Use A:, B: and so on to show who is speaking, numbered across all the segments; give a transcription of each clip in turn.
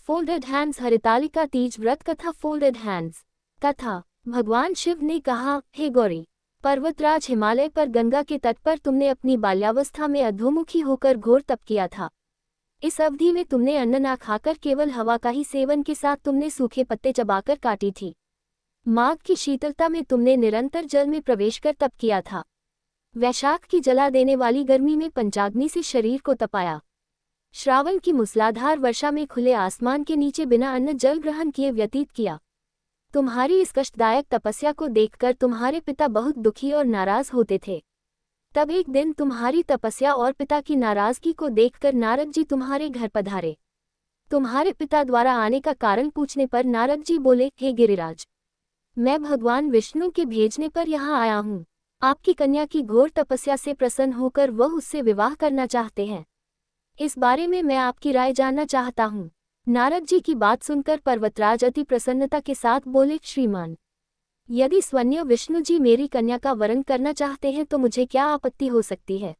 A: Folded hands. Haritalika Teej व्रत कथा। Folded hands कथा। भगवान शिव ने कहा, हे गौरी, पर्वतराज हिमालय पर गंगा के तट पर तुमने अपनी बाल्यावस्था में अधोमुखी होकर घोर तप किया था। इस अवधि में तुमने अन्न ना खाकर केवल हवा का ही सेवन के साथ तुमने सूखे पत्ते चबाकर काटी थी। माघ की शीतलता में तुमने निरंतर जल में प्रवेश कर तप किया था। वैशाख की जला देने वाली गर्मी में पंचाग्नि से शरीर को तपाया। श्रावण की मूसलाधार वर्षा में खुले आसमान के नीचे बिना अन्न जल ग्रहण किए व्यतीत किया। तुम्हारी इस कष्टदायक तपस्या को देखकर तुम्हारे पिता बहुत दुखी और नाराज होते थे। तब एक दिन तुम्हारी तपस्या और पिता की नाराजगी को देखकर नारद जी तुम्हारे घर पधारे। तुम्हारे पिता द्वारा आने का कारण पूछने पर नारद जी बोले, हे गिरिराज, मैं भगवान विष्णु के भेजने पर यहाँ आया हूँ। आपकी कन्या की घोर तपस्या से प्रसन्न होकर वह उससे विवाह करना चाहते हैं। इस बारे में मैं आपकी राय जानना चाहता हूँ। नारद जी की बात सुनकर पर्वतराज अति प्रसन्नता के साथ बोले, श्रीमान, यदि स्वयं विष्णु जी मेरी कन्या का वरण करना चाहते हैं तो मुझे क्या आपत्ति हो सकती है।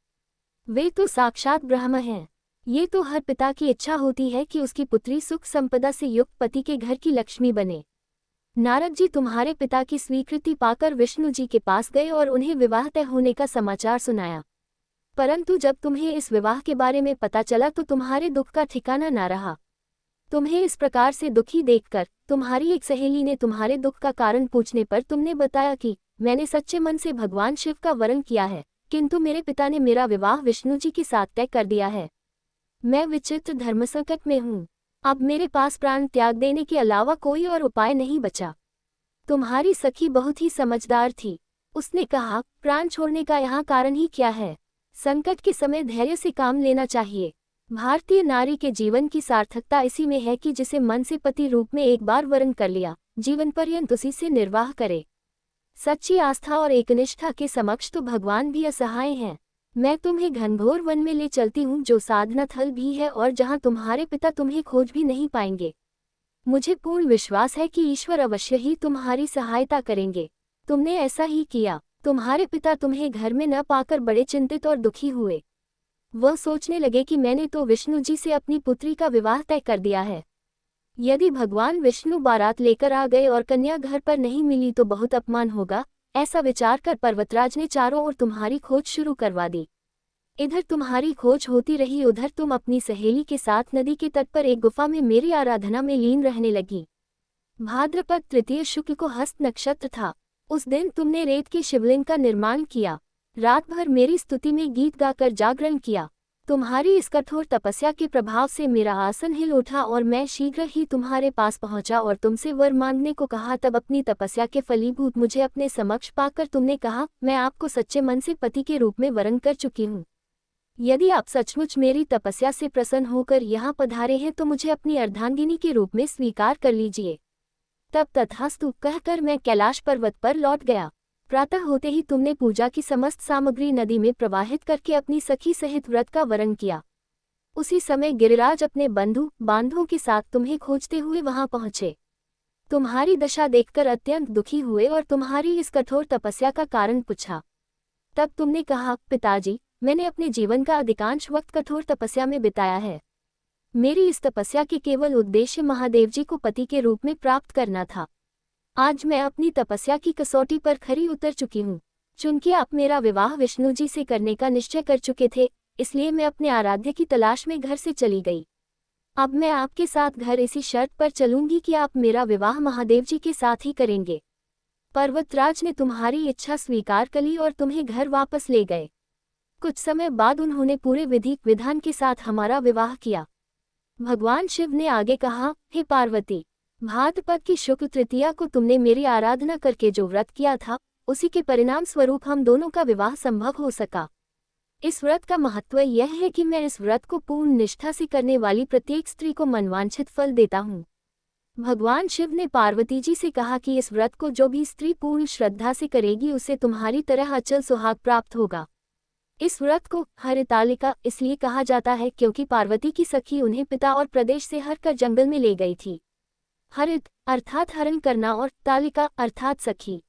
A: वे तो साक्षात ब्रह्म हैं। ये तो हर पिता की इच्छा होती है कि उसकी पुत्री सुख संपदा से युक्त पति के घर की लक्ष्मी बने। नारद जी तुम्हारे पिता की स्वीकृति पाकर विष्णु जी के पास गए और उन्हें विवाह तय होने का समाचार सुनाया। परंतु जब तुम्हें इस विवाह के बारे में पता चला तो तुम्हारे दुख का ठिकाना न रहा। तुम्हें इस प्रकार से दुखी देखकर तुम्हारी एक सहेली ने तुम्हारे दुख का कारण पूछने पर तुमने बताया कि मैंने सच्चे मन से भगवान शिव का वरण किया है, किंतु मेरे पिता ने मेरा विवाह विष्णु जी के साथ तय कर दिया है। मैं विचित्र धर्मसंकट में हूँ। अब मेरे पास प्राण त्याग देने के अलावा कोई और उपाय नहीं बचा। तुम्हारी सखी बहुत ही समझदार थी। उसने कहा, प्राण छोड़ने का यहाँ कारण ही क्या है। संकट के समय धैर्य से काम लेना चाहिए। भारतीय नारी के जीवन की सार्थकता इसी में है कि जिसे मन से पति रूप में एक बार वरण कर लिया, जीवन पर्यंत उसी से निर्वाह करे। सच्ची आस्था और एकनिष्ठा के समक्ष तो भगवान भी असहाय हैं। मैं तुम्हें घनघोर वन में ले चलती हूँ जो साधना थल भी है और जहाँ तुम्हारे पिता तुम्हें खोज भी नहीं पाएंगे। मुझे पूर्ण विश्वास है कि ईश्वर अवश्य ही तुम्हारी सहायता करेंगे। तुमने ऐसा ही किया। तुम्हारे पिता तुम्हें घर में न पाकर बड़े चिंतित और दुखी हुए। वह सोचने लगे कि मैंने तो विष्णु जी से अपनी पुत्री का विवाह तय कर दिया है। यदि भगवान विष्णु बारात लेकर आ गए और कन्या घर पर नहीं मिली तो बहुत अपमान होगा। ऐसा विचार कर पर्वतराज ने चारों ओर तुम्हारी खोज शुरू करवा दी। इधर तुम्हारी खोज होती रही, उधर तुम अपनी सहेली के साथ नदी के तट पर एक गुफा में मेरी आराधना में लीन रहने लगी। भाद्रपद तृतीय शुक्ल को हस्त नक्षत्र था। उस दिन तुमने रेत के शिवलिंग का निर्माण किया। रात भर मेरी स्तुति में गीत गाकर जागरण किया। तुम्हारी इस कठोर तपस्या के प्रभाव से मेरा आसन हिल उठा और मैं शीघ्र ही तुम्हारे पास पहुंचा और तुमसे वर मांगने को कहा। तब अपनी तपस्या के फलीभूत मुझे अपने समक्ष पाकर तुमने कहा, मैं आपको सच्चे मन से पति के रूप में वरण कर चुकी हूँ। यदि आप सचमुच मेरी तपस्या से प्रसन्न होकर यहाँ पधारे हैं तो मुझे अपनी अर्धांगिनी के रूप में स्वीकार कर लीजिए। तब तथास्तु कहकर मैं कैलाश पर्वत पर लौट गया। प्रातः होते ही तुमने पूजा की समस्त सामग्री नदी में प्रवाहित करके अपनी सखी सहित व्रत का वरण किया। उसी समय गिरिराज अपने बंधु बांधवों के साथ तुम्हें खोजते हुए वहां पहुंचे। तुम्हारी दशा देखकर अत्यंत दुखी हुए और तुम्हारी इस कठोर तपस्या का कारण पूछा। तब तुमने कहा, पिताजी, मैंने अपने जीवन का अधिकांश वक्त कठोर तपस्या में बिताया है। मेरी इस तपस्या के केवल उद्देश्य महादेव जी को पति के रूप में प्राप्त करना था। आज मैं अपनी तपस्या की कसौटी पर खरी उतर चुकी हूँ। चूंकि आप मेरा विवाह विष्णु जी से करने का निश्चय कर चुके थे, इसलिए मैं अपने आराध्य की तलाश में घर से चली गई। अब मैं आपके साथ घर इसी शर्त पर चलूंगी कि आप मेरा विवाह महादेव जी के साथ ही करेंगे। पर्वतराज ने तुम्हारी इच्छा स्वीकार कर ली और तुम्हें घर वापस ले गए। कुछ समय बाद उन्होंने पूरे विधि विधान के साथ हमारा विवाह किया। भगवान शिव ने आगे कहा, हे पार्वती, भाद्रपद की शुक्ल तृतीया को तुमने मेरी आराधना करके जो व्रत किया था, उसी के परिणाम स्वरूप हम दोनों का विवाह संभव हो सका। इस व्रत का महत्व यह है कि मैं इस व्रत को पूर्ण निष्ठा से करने वाली प्रत्येक स्त्री को मनवांछित फल देता हूँ। भगवान शिव ने पार्वती जी से कहा कि इस व्रत को जो भी स्त्री पूर्ण श्रद्धा से करेगी उसे तुम्हारी तरह अचल सुहाग प्राप्त होगा। इस व्रत को हरितालिका इसलिए कहा जाता है क्योंकि पार्वती की सखी उन्हें पिता और प्रदेश से हरकर जंगल में ले गई थी। हरित अर्थात हरण करना और तालिका अर्थात सखी।